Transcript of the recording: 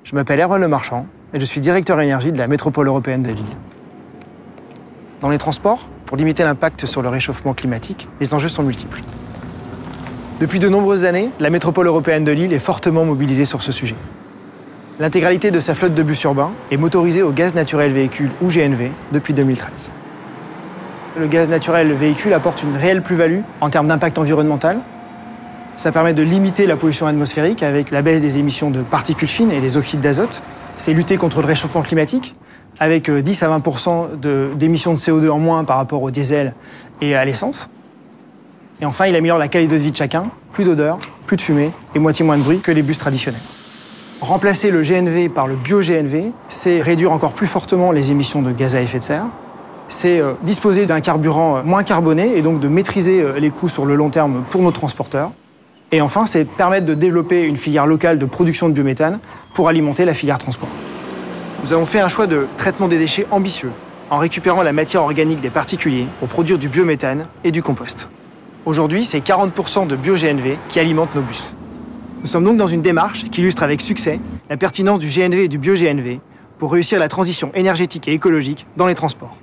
Je m'appelle Erwan Lemarchand et je suis directeur énergie de la métropole européenne de Lille. Dans les transports, pour limiter l'impact sur le réchauffement climatique, les enjeux sont multiples. Depuis de nombreuses années, la métropole européenne de Lille est fortement mobilisée sur ce sujet. L'intégralité de sa flotte de bus urbains est motorisée au gaz naturel véhicule ou GNV depuis 2013. Le gaz naturel véhicule apporte une réelle plus-value en termes d'impact environnemental. Ça permet de limiter la pollution atmosphérique avec la baisse des émissions de particules fines et des oxydes d'azote. C'est lutter contre le réchauffement climatique avec 10 à 20% d'émissions de CO2 en moins par rapport au diesel et à l'essence. Et enfin, il améliore la qualité de vie de chacun, plus d'odeur, plus de fumée et moitié moins de bruit que les bus traditionnels. Remplacer le GNV par le bio-GNV, c'est réduire encore plus fortement les émissions de gaz à effet de serre. C'est disposer d'un carburant moins carboné et donc de maîtriser les coûts sur le long terme pour nos transporteurs. Et enfin, c'est permettre de développer une filière locale de production de biométhane pour alimenter la filière transport. Nous avons fait un choix de traitement des déchets ambitieux en récupérant la matière organique des particuliers pour produire du biométhane et du compost. Aujourd'hui, c'est 40% de bio-GNV qui alimentent nos bus. Nous sommes donc dans une démarche qui illustre avec succès la pertinence du GNV et du bio-GNV pour réussir la transition énergétique et écologique dans les transports.